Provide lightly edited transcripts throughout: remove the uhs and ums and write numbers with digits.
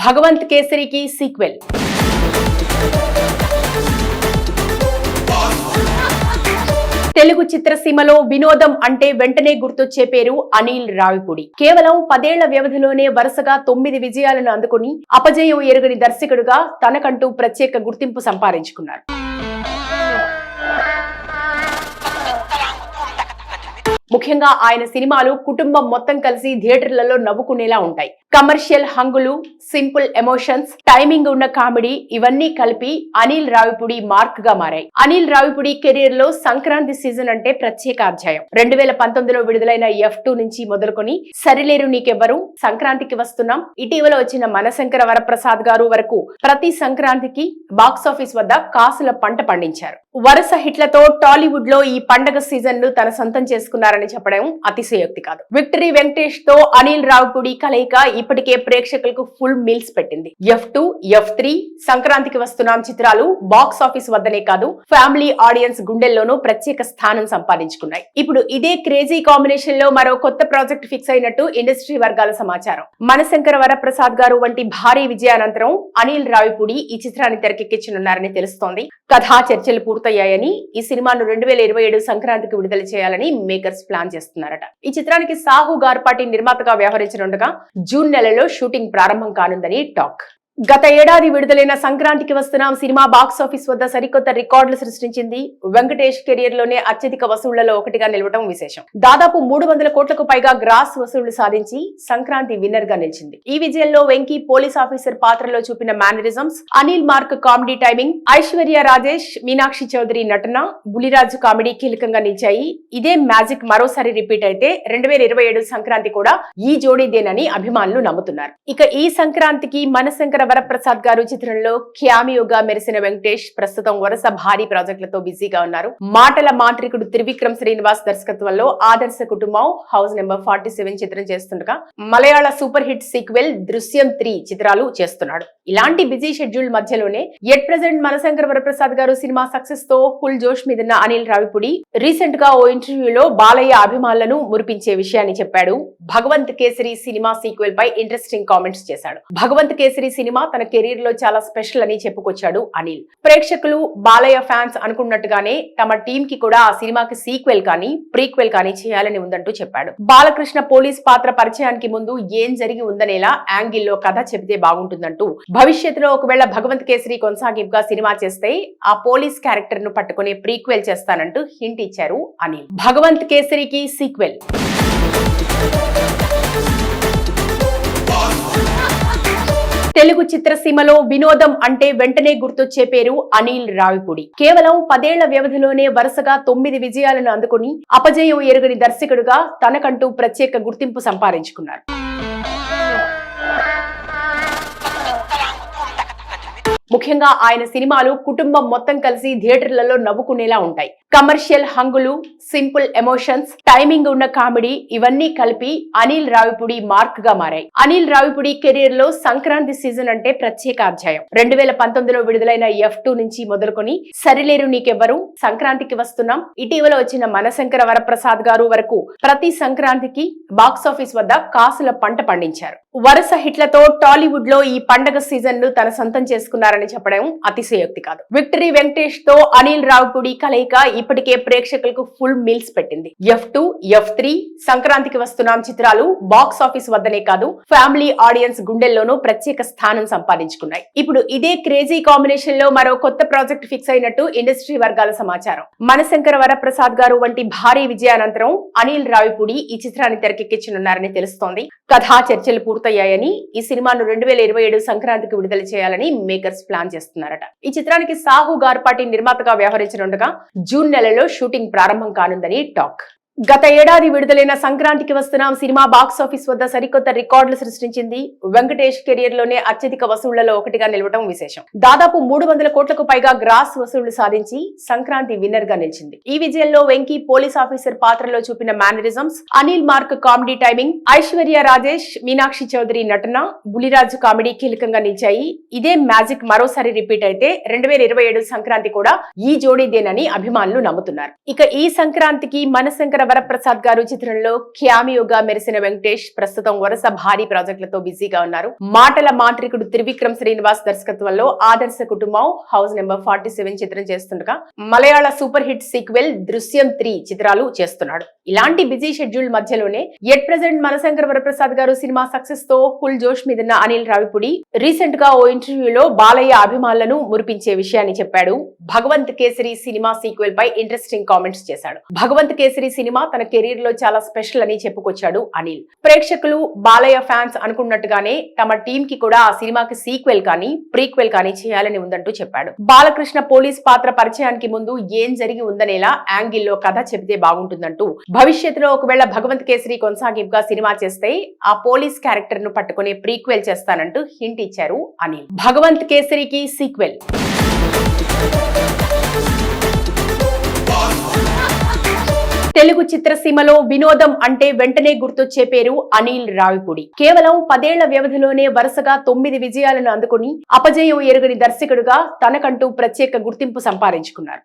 Bhagavanth కేసరికి sequel. Telugu చిత్రసీమలో వినోదం అంటే వెంటనే గుర్తొచ్చే పేరు అనిల్ రావిపూడి. కేవలం 10 ఏళ్ల వ్యవధిలోనే వరుసగా 9 విజయాలను అందుకుని అపజయం ఎరుగని దర్శకుడుగా తనకంటూ ప్రత్యేక గుర్తింపు సంపాదించుకున్నారు. ముఖ్యంగా ఆయన సినిమాలు కుటుంబం మొత్తం కలిసి థియేటర్లలో నవ్వుకునేలా ఉంటాయి. కమర్షియల్ హంగులు, సింపుల్ ఎమోషన్స్, టైమింగ్ ఉన్న కామెడీ ఇవన్నీ కలిపి అనిల్ రావిపూడి మార్క్ గా మారాయి. అనిల్ రావిపూడి కెరీర్ లో సంక్రాంతి సీజన్ అంటే ప్రత్యేక అధ్యాయం. 2019లో విడుదలైన F2 నుంచి మొదలుకొని సరిలేరు నీకెవ్వరు, సంక్రాంతికి వస్తున్నాం, ఇటీవల వచ్చిన మనశంకర వరప్రసాద్ గారు వరకు ప్రతి సంక్రాంతికి బాక్సాఫీస్ వద్ద కాసుల పంట పండించారు. వరుస హిట్లతో టాలీవుడ్ లో ఈ పండగ సీజన్ ను తన సొంతం చేసుకున్నారని చెప్పడం అతిశయోక్తి కాదు. విక్టరీ వెంకటేష్ తో అనిల్ రావిపూడి కలయిక ఇప్పటికే ప్రేక్షకులకు ఫుల్ మీల్స్ పెట్టింది. F2, F3, సంక్రాంతికి వస్తున్నాం చిత్రాలు బాక్స్ ఆఫీస్ వద్దనే కాదు ఫ్యామిలీ ఆడియన్స్ గుండెల్లోనూ ప్రత్యేక స్థానం సంపాదించుకున్నాయి. ఇప్పుడు ఇదే క్రేజీ కాంబినేషన్ లో మరో కొత్త ప్రాజెక్ట్ ఫిక్స్ అయినట్టు ఇండస్ట్రీ వర్గాల సమాచారం. మనశంకర వరప్రసాద్ గారు వంటి భారీ విజయానంతరం అనిల్ రావిపూడి ఈ చిత్రాన్ని తెరకెక్కించనున్నారని తెలుస్తోంది. కథా చర్చలు పూర్తయ్యాయని ఈ సినిమాను 2027 సంక్రాంతికి విడుదల చేయాలని మేకర్స్ ప్లాన్ చేస్తున్నారట. ఈ చిత్రానికి సాహు గార్పాటి నిర్మాతగా వ్యవహరించనుండగా జూన్ నెలలో షూటింగ్ ప్రారంభం కానుందని టాక్. గత ఏడాది విడుదలైన సంక్రాంతికి వస్తున్నాం సినిమా బాక్సాఫీస్ వద్ద సరికొత్త రికార్డులు సృష్టించింది. వెంకటేష్ కెరియర్ లోనే అత్యధిక వసూళ్లలో ఒకటిగా నిలవడం విశేషం. దాదాపు 300 కోట్లకు పైగా గ్రాస్ వసూళ్లు సాధించి సంక్రాంతి విన్నర్ గా నిలిచింది. ఈ విజయంలో వెంకీ పోలీస్ ఆఫీసర్ పాత్రలో చూపిన mannerisms, Anil mark comedy timing, Aishwarya Rajesh, Meenakshi Chaudhary నటన, బులిరాజు కామెడీ కీలకంగా నిలిచాయి. ఇదే మ్యాజిక్ మరోసారి రిపీట్ అయితే 2027 సంక్రాంతి కూడా ఈ జోడీదేనని అభిమానులు నమ్ముతున్నారు. ఇక ఈ సంక్రాంతికి మనశంకర వరప్రసాద్ గారు చిత్రంలో క్యామియోగా మెరిసిన వెంకటేష్ ప్రస్తుతం వరుస భారీ ప్రాజెక్టులతో బిజీగా ఉన్నారు. మాటల మాంత్రికుడు త్రివిక్రమ్ శ్రీనివాస్ దర్శకత్వంలో ఆదర్శ కుటుంబం హౌస్ నెంబర్ 47 చిత్రం చేస్తుండగా మలయాళ సూపర్ హిట్ సీక్వెల్ దృశ్యం 3 చిత్రాలు చేస్తున్నాడు. ఇలాంటి బిజీ షెడ్యూల్ మధ్యలోనే ఎట్ ప్రెజెంట్ మనశంకర వరప్రసాద్ గారు సినిమా సక్సెస్ తో ఫుల్ జోష్ మీదున్న అనిల్ రావిపూడి రీసెంట్ గా ఓ ఇంటర్వ్యూలో బాలయ్య అభిమానులను మురిపించే విషయాన్ని చెప్పాడు. భగవంత్ కేసరి సినిమా సీక్వెల్ పై ఇంట్రెస్టింగ్ కామెంట్స్ చేశాడు. భగవంత్ కేసరి సినిమా తన కెరీర్ లో చాలా స్పెషల్ అని చెప్పుకొచ్చాడు అనిల్. ప్రేక్షకులు బాలయ్య ఫ్యాన్స్ అనుకున్నట్టుగానే తమ టీం కి కూడా ఆ సినిమాకి సీక్వెల్ కానీ ప్రీక్వెల్ కానీ చేయాలని ఉందంటూ చెప్పాడు. బాలకృష్ణ పోలీస్ పాత్ర పరిచయానికి ముందు ఏం జరిగి ఉందనేలా యాంగిల్లో కథ చెబితే బాగుంటుందంటూ, భవిష్యత్తులో ఒకవేళ భగవంత్ కేసరి కొనసాగింపుగా సినిమా చేస్తే ఆ పోలీస్ క్యారెక్టర్ ను పట్టుకునే ప్రీక్వెల్ చేస్తానంటూ హింట్ ఇచ్చారు అనిల్. భగవంత్ కేసరికి సీక్వెల్. తెలుగు చిత్రసీమలో వినోదం అంటే వెంటనే గుర్తొచ్చే పేరు అనిల్ రావిపూడి. కేవలం 10 ఏళ్ల వ్యవధిలోనే వరుసగా 9 విజయాలను అందుకుని అపజయం ఎరుగని దర్శకుడుగా తనకంటూ ప్రత్యేక గుర్తింపు సంపాదించుకున్నారు. ముఖ్యంగా ఆయన సినిమాలు కుటుంబం మొత్తం కలిసి థియేటర్లలో నవ్వుకునేలా ఉంటాయి. కమర్షియల్ హంగులు, సింపుల్ ఎమోషన్స్, టైమింగ్ ఉన్న కామెడీ ఇవన్నీ కలిపి అనిల్ రావిపూడి మార్క్ గా మారాయి. అనిల్ రావిపూడి కెరీర్ లో సంక్రాంతి సీజన్ అంటే ప్రత్యేక అధ్యాయం. 2019లో విడుదలైన F2 నుంచి మొదలుకొని సరిలేరు నీకెవ్వరు, సంక్రాంతికి వస్తున్నాం, ఇటీవల వచ్చిన మనశంకర వరప్రసాద్ గారు వరకు ప్రతి సంక్రాంతికి బాక్సాఫీస్ వద్ద కాసుల పంట పండించారు. వరుస హిట్లతో టాలీవుడ్ లో ఈ పండగ సీజన్ ను తన సొంతం చేసుకున్నారని చెప్పడం అతిశయోక్తి కాదు. విక్టరీ వెంకటేష్ తో అనిల్ రావిపూడి కలయిక ఇప్పటికే ప్రేక్షకులకు ఫుల్ మీల్స్ పెట్టింది. F2, F3, సంక్రాంతికి వస్తున్నాం చిత్రాలు బాక్స్ ఆఫీస్ వద్దనే కాదు ఫ్యామిలీ ఆడియన్స్ గుండెల్లోనూ ప్రత్యేక స్థానం సంపాదించుకున్నాయి. ఇప్పుడు ఇదే క్రేజీ కాంబినేషన్ లో మరో కొత్త ప్రాజెక్ట్ ఫిక్స్ అయినట్టు ఇండస్ట్రీ వర్గాల సమాచారం. మనశంకర వరప్రసాద్ గారు వంటి భారీ విజయానంతరం అనిల్ రావిపూడి ఈ చిత్రాన్ని తెరకెక్కించనున్నారని తెలుస్తోంది. కథా చర్చలు పూర్తయ్యాయని ఈ సినిమాను 2027 సంక్రాంతికి విడుదల చేయాలని మేకర్స్ ప్లాన్ చేస్తున్నారట. ఈ చిత్రానికి సాహు గార్పాటి నిర్మాతగా వ్యవహరించనుండగా జూన్ నెలలో షూటింగ్ ప్రారంభం కానుందని టాక్. గత ఏడాది విడుదలైన సంక్రాంతికి వస్తున్నాం సినిమా బాక్సాఫీస్ వద్ద సరికొత్త రికార్డులు సృష్టించింది. వెంకటేష్ కెరియర్ లోనే అత్యధిక వసూళ్లలో ఒకటిగా నిలవడం విశేషం. దాదాపు 300 కోట్లకు పైగా గ్రాస్ వసూళ్లు సాధించి సంక్రాంతి విన్నర్ గా నిలిచింది. ఈ విజయంలో వెంకీ పోలీస్ ఆఫీసర్ పాత్రలో చూపిన mannerisms, Anil mark comedy timing, Aishwarya Rajesh, Meenakshi Chaudhary నటన, బులిరాజు కామెడీ కీలకంగా నిలిచాయి. ఇదే మ్యాజిక్ మరోసారి రిపీట్ అయితే 2027 సంక్రాంతి కూడా ఈ జోడీదేనని అభిమానులు నమ్ముతున్నారు. ఇక ఈ సంక్రాంతికి మనశంకర వరప్రసాద్ గారు చిత్రంలో క్యామియోగా మెరిసిన వెంకటేష్ ప్రస్తుతం వరుస భారీ ప్రాజెక్టులతో బిజీగా ఉన్నారు. మాటల మాంత్రికుడు త్రివిక్రమ్ శ్రీనివాస్ దర్శకత్వంలో ఆదర్శ కుటుంబం హౌస్ నెంబర్ 47 చిత్రం చేస్తుండగా మలయాళ సూపర్ హిట్ సీక్వెల్ దృశ్యం 3 చిత్రాలు చేస్తున్నాడు. ఇలాంటి బిజీ షెడ్యూల్ మధ్యలోనే ఎట్ ప్రెజెంట్ మనశంకర్ వరప్రసాద్ గారు సినిమా సక్సెస్ తో ఫుల్ జోష్ మీదున్న అనిల్ రావిపూడి రీసెంట్ గా ఓ ఇంటర్వ్యూలో బాలయ్య అభిమానులను మురిపించే విషయాన్ని చెప్పాడు. భగవంత్ కేసరి సినిమా సీక్వెల్ పై ఇంట్రెస్టింగ్ కామెంట్స్ చేశాడు. భగవంత్ కేసరి సినిమా తన కెరీర్ లో చాలా స్పెషల్ అని చెప్పుకొచ్చాడు అనిల్. ప్రేక్షకులు బాలయ్య ఫ్యాన్స్ అనుకున్నట్టుగానే తమ టీం కి కూడా ఆ సినిమాకి సీక్వెల్ కానీ ప్రీక్వెల్ కానీ చేయాలని ఉందంటూ చెప్పాడు. బాలకృష్ణ పోలీస్ పాత్ర పరిచయానికి ముందు ఏం జరిగి ఉందనేలా యాంగిల్లో కథ చెబితే బాగుంటుందంటూ, భవిష్యత్తులో ఒకవేళ భగవంత్ కేసరి కొనసాగింపుగా సినిమా చేస్తే ఆ పోలీస్ క్యారెక్టర్ ను పట్టుకునే ప్రీక్వెల్ చేస్తానంటూ హింట్ ఇచ్చారు అనిల్. భగవంత్ కేసరికి సీక్వెల్. తెలుగు చిత్రసీమలో వినోదం అంటే వెంటనే గుర్తొచ్చే పేరు అనిల్ రావిపూడి. కేవలం 10 ఏళ్ల వ్యవధిలోనే వరుసగా 9 విజయాలను అందుకుని అపజయం ఎరుగని దర్శకుడుగా తనకంటూ ప్రత్యేక గుర్తింపు సంపాదించుకున్నారు.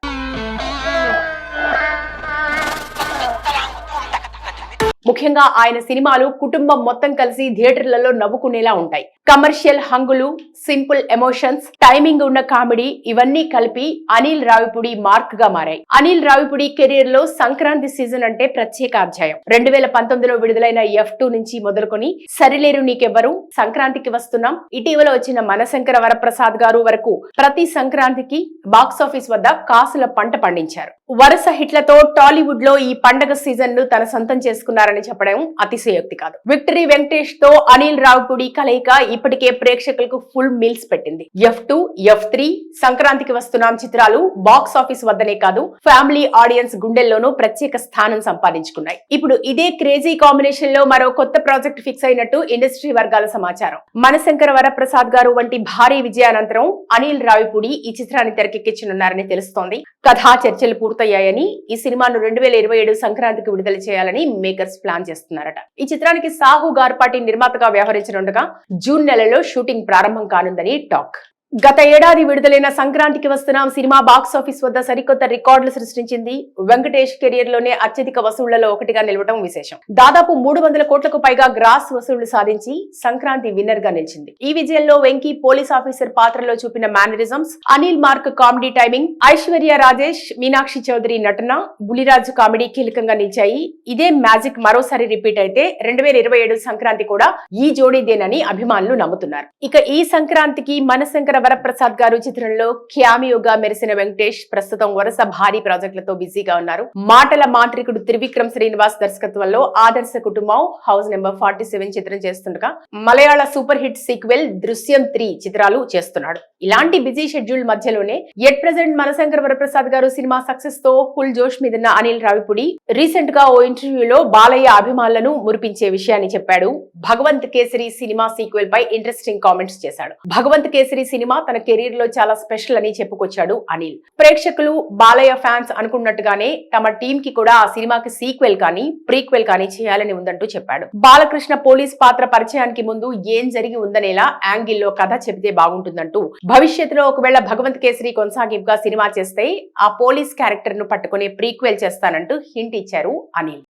ముఖ్యంగా ఆయన సినిమాలు కుటుంబం మొత్తం కలిసి థియేటర్లలో నవ్వుకునేలా ఉంటాయి. కమర్షియల్ హంగులు, సింపుల్ ఎమోషన్స్, టైమింగ్ ఉన్న కామెడీ ఇవన్నీ కలిపి అనిల్ రావిపూడి మార్క్ గా మారాయి. అనిల్ రావిపూడి కెరీర్ లో సంక్రాంతి సీజన్ అంటే ప్రత్యేక అధ్యాయం. 2019లో విడుదలైన F2 నుంచి మొదలుకొని సరిలేరు నీకెవ్వరు, సంక్రాంతికి వస్తున్నాం, ఇటీవల వచ్చిన మనశంకర వరప్రసాద్ గారు వరకు ప్రతి సంక్రాంతికి బాక్సాఫీస్ వద్ద కాసుల పంట పండించారు. వరుస హిట్లతో టాలీవుడ్ లో ఈ పండగ సీజన్ ను తన సొంతం చేసుకున్నారని చెప్పడం అతిశయోక్తి కాదు. విక్టరీ వెంకటేష్ తో అనిల్ రావిపూడి కలయిక ఇప్పటికే ప్రేక్షకులకు ఫుల్ మీల్స్ పెట్టింది. F2, F3, సంక్రాంతికి వస్తున్నాం చిత్రాలు బాక్స్ ఆఫీస్ వద్దనే కాదు ఫ్యామిలీ ఆడియన్స్ గుండెల్లోనూ ప్రత్యేక స్థానం సంపాదించుకున్నాయి. ఇప్పుడు ఇదే క్రేజీ కాంబినేషన్ లో మరో కొత్త ప్రాజెక్ట్ ఫిక్స్ అయినట్టు ఇండస్ట్రీ వర్గాల సమాచారం. మనశంకర వరప్రసాద్ గారు వంటి భారీ విజయానంతరం అనిల్ రావిపూడి ఈ చిత్రాన్ని తెరకెక్కించనున్నారని తెలుస్తోంది. కథా చర్చలు పూర్తయ్యాయని, ఈ సినిమాను 2027 సంక్రాంతికి విడుదల చేయాలని మేకర్స్ ప్లాన్ చేస్తున్నారట. ఈ చిత్రానికి సాహు గార్పాటి నిర్మాతగా వ్యవహరించనుండగా జూన్ నెలలో షూటింగ్ ప్రారంభం కానుందని టాక్. గత ఏడాది విడుదలైన సంక్రాంతికి వస్తున్నాం సినిమా బాక్సాఫీస్ వద్ద సరికొత్త రికార్డులు సృష్టించింది. వెంకటేష్ కెరియర్ లోనే అత్యధిక వసూళ్లలో ఒకటిగా నిలవడం విశేషం. దాదాపు 300 కోట్లకు పైగా గ్రాస్ వసూళ్లు సాధించి సంక్రాంతి విన్నర్ గా నిలిచింది. ఈ విజయంలో వెంకీ పోలీస్ ఆఫీసర్ పాత్రలో చూపిన mannerisms, Anil mark comedy timing, Aishwarya Rajesh, Meenakshi Chaudhary నటన, బులిరాజు కామెడీ కీలకంగా నిలిచాయి. ఇదే మ్యాజిక్ మరోసారి రిపీట్ అయితే 2027 సంక్రాంతి కూడా ఈ జోడీదేనని అభిమానులు నమ్ముతున్నారు. ఇక ఈ సంక్రాంతికి మనశంకర వరప్రసాద్ గారు చిత్రంలో క్యామియోగా మెరిసిన వెంకటేష్ ప్రస్తుతం వరుస భారీ ప్రాజెక్టులతో బిజీగా ఉన్నారు. మాటల మాంత్రికుడు త్రివిక్రమ్ శ్రీనివాస్ దర్శకత్వంలో ఆదర్శ కుటుంబం హౌస్ నెంబర్ 47 చిత్రం చేస్తుండగా మలయాళ సూపర్ హిట్ సీక్వెల్ దృశ్యం 3 చిత్రాలు చేస్తున్నాడు. ఇలాంటి బిజీ షెడ్యూల్ మధ్యలోనే ఎట్ ప్రెజెంట్ మనశంకర్ వరప్రసాద్ గారు సినిమా సక్సెస్ తో ఫుల్ జోష్ మీదున్న అనిల్ రావిపూడి రీసెంట్ గా ఓ ఇంటర్వ్యూలో బాలయ్య అభిమానులను మురిపించే విషయాన్ని చెప్పాడు. భగవంత్ కేసరి సినిమా సీక్వెల్ పై ఇంట్రెస్టింగ్ కామెంట్స్ చేశాడు. భగవంత్ కేసరి సినిమా తన కెరీర్ లో చాలా స్పెషల్ అని చెప్పుకొచ్చాడు అనిల్. ప్రేక్షకులు బాలయ్య ఫ్యాన్స్ అనుకున్నట్టుగానే తమ టీం కి కూడా ఆ సినిమాకి సీక్వెల్ కానీ ప్రీక్వెల్ కానీ చేయాలని ఉందంటూ చెప్పాడు. బాలకృష్ణ పోలీస్ పాత్ర పరిచయానికి ముందు ఏం జరిగి ఉందనేలా యాంగిల్లో కథ చెబితే బాగుంటుందంటూ, భవిష్యత్తులో ఒకవేళ భగవంత్ కేసరి కొనసాగింపుగా సినిమా చేస్తే ఆ పోలీస్ క్యారెక్టర్ ను పట్టుకునే ప్రీక్వెల్ చేస్తానంటూ హింట్ ఇచ్చారు అనిల్.